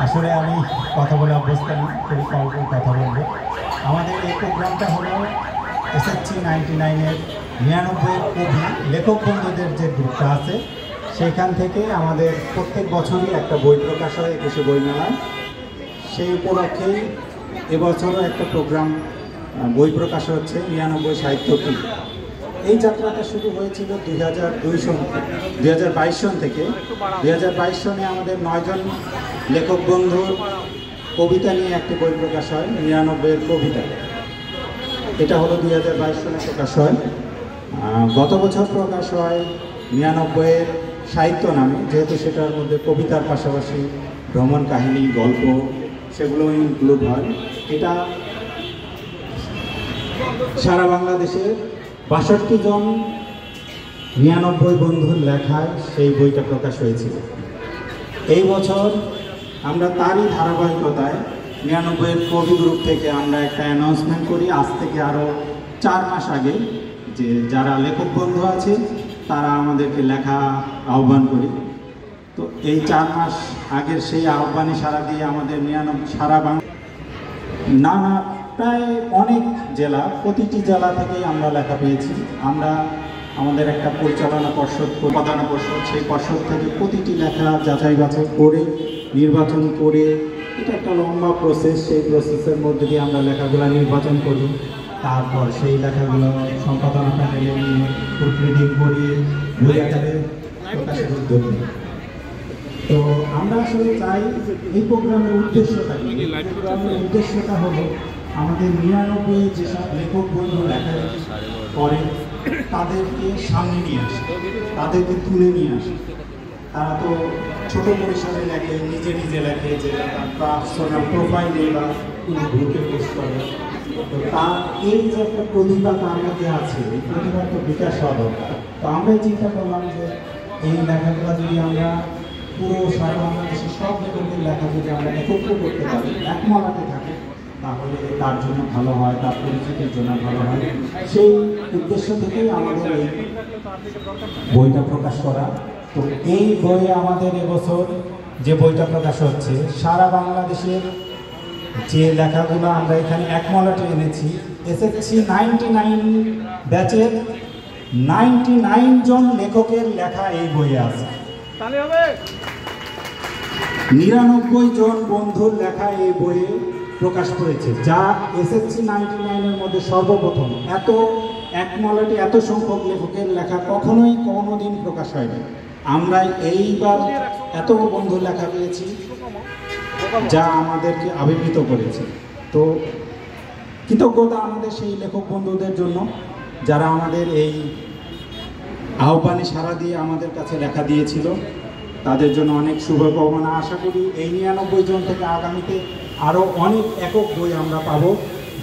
আসলে আমি কথা বলে অভ্যস্ত না, খুবই অল্প কথা বলবো। আমাদের এই প্রোগ্রামটা হলো SHC 99-এর 99 কবি লেখক বন্ধুদের যে গ্রুপটা আছে সেইখান থেকে আমাদের প্রত্যেক বছরই একটা বই প্রকাশ হয় 21শে বইমেলায়। সেই উপলক্ষেই এবছরও একটা প্রোগ্রাম বই প্রকাশ হচ্ছে 99 সাহিত্য কি। এই যাত্রাটা শুরু হয়েছিল 2022 সন থেকে। 2022 সনে আমাদের 9 জন লেখক বন্ধুর কবিতা নিয়ে একটি বই প্রকাশ হয় 99-এর কবিতা। এটা হলো 2022 সনে প্রকাশ হয়। গত বছর প্রকাশ হয় 99-এর সাহিত্য নামে, যেহেতু সেটার মধ্যে কবিতার পাশাপাশি ভ্রমণ কাহিনী, গল্প সেগুলো ইনক্লুড হয়। এটা সারা বাংলাদেশের 62 জন 99 বন্ধুর লেখায় সেই বইটা প্রকাশ হয়েছিল। এই বছর আমরা তারই ধারাবাহিকতায় 99-এর কবি গ্রুপ থেকে আমরা একটা অ্যানাউন্সমেন্ট করি আজ থেকে আরও 4 মাস আগে, যে যারা লেখক বন্ধু আছে তারা আমাদেরকে লেখা আহ্বান করি। তো এই 4 মাস আগের সেই আহ্বানে সারা দিয়ে আমাদের 99 সারা নানা প্রায় অনেক জেলা, প্রতিটি জেলা থেকেই আমরা লেখা পেয়েছি। আমরা আমাদের একটা পরিচালনা পর্ষদ, প্রধান পর্ষদ, সেই পর্ষদ থেকে প্রতিটি লেখা যাচাই বাছাই করে নির্বাচন করে, এটা একটা লম্বা প্রসেস। সেই প্রসেসের মধ্যে দিয়ে আমরা লেখাগুলো নির্বাচন করি, তারপর সেই লেখাগুলো সম্পাদনা প্যানেলে নিয়ে প্রুফ রিডিং করিয়ে বই আকারে প্রকাশের উদ্যোগ নিই। তো আমরা আসলে চাই এই প্রোগ্রামের উদ্দেশ্যটা হলো আমাদের 99 যেসব লেখক বন্ধু লেখা করে তাদেরকে সামনে নিয়ে আসে, তাদেরকে তুলে নিয়ে আসে। তারা তো ছোট পরিসরে লেখে, নিজে নিজে লেখে, যে পার্সোনাল প্রোফাইলে বা কোনো গ্রুপে পোস্ট করে। তো তার এই যে একটা প্রতিভা তার মধ্যে আছে, এই প্রতিভার তো বিকাশ হওয়া দরকার। তো আমরাই চিন্তা করলাম যে এই লেখাগুলো যদি আমরা পুরো সারা বাংলাদেশের সব লেখকের লেখা যদি আমরা একত্র করতে পারি, এক মলাতে থাকে, তাহলে তার জন্য ভালো হয়, তার পরিচিতির জন্য ভালো হয়। সেই উদ্দেশ্য থেকেই আমাদের এই বইটা প্রকাশ করা। তো এই বইয়ে আমাদের এবছর যে বইটা প্রকাশ হচ্ছে, সারা বাংলাদেশের যে লেখাগুলো আমরা এখানে এক মলাটে এনেছি, SHC 99 ব্যাচের 99 জন লেখকের লেখা এই বইয়ে আছে। 99 জন বন্ধুর লেখা এই বইয়ে প্রকাশ করেছে, যা SHC 99-এর মধ্যে সর্বপ্রথম। এত এক মলাটে এত সংখ্যক লেখকের লেখা কখনোই কোনোদিন প্রকাশ হয়নি। আমরা এইবার এত বন্ধুর লেখা পেয়েছি যা আমাদেরকে আবির্ভূত করেছে। তো কৃতজ্ঞতা আমাদের সেই লেখক বন্ধুদের জন্য যারা আমাদের এই আহ্বানে সাড়া দিয়ে আমাদের কাছে লেখা দিয়েছিল। তাদের জন্য অনেক শুভকামনা। আশা করি এই 99 জন থেকে আগামীতে আরও অনেক একক বই আমরা পাব,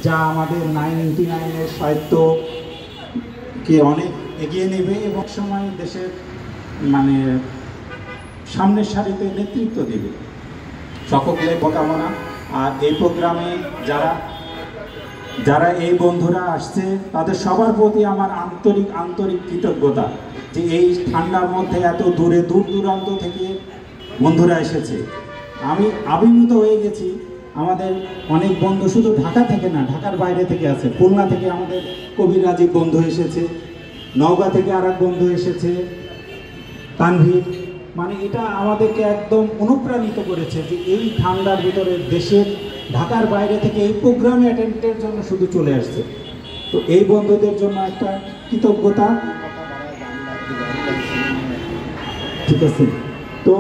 যা আমাদের 99-এর সাহিত্যকে অনেক এগিয়ে নেবে এবং সময় দেশের সামনের সারিতে নেতৃত্ব দেবে। সকলে শুভকামনা। আর এই প্রোগ্রামে যারা এই বন্ধুরা আসছে তাদের সবার প্রতি আমার আন্তরিক কৃতজ্ঞতা, যে এই ঠান্ডার মধ্যে এত দূর দূরান্ত থেকে বন্ধুরা এসেছে। আমি আবির্ভূত হয়ে গেছি। আমাদের অনেক বন্ধু শুধু ঢাকা থেকে না, ঢাকার বাইরে থেকে আছে। খুলনা থেকে আমাদের কবি রাজীব বন্ধু এসেছে, নওগাঁ থেকে আরেক বন্ধু এসেছে, তানভীর। এটা আমাদেরকে একদম অনুপ্রাণিত করেছে যে এই ঠান্ডার ভিতরে দেশের ঢাকার বাইরে থেকে এই প্রোগ্রামে অ্যাটেন্ডের জন্য শুধু চলে আসছে। তো এই বন্ধুদের জন্য একটা কৃতজ্ঞতা। ঠিক আছে। তো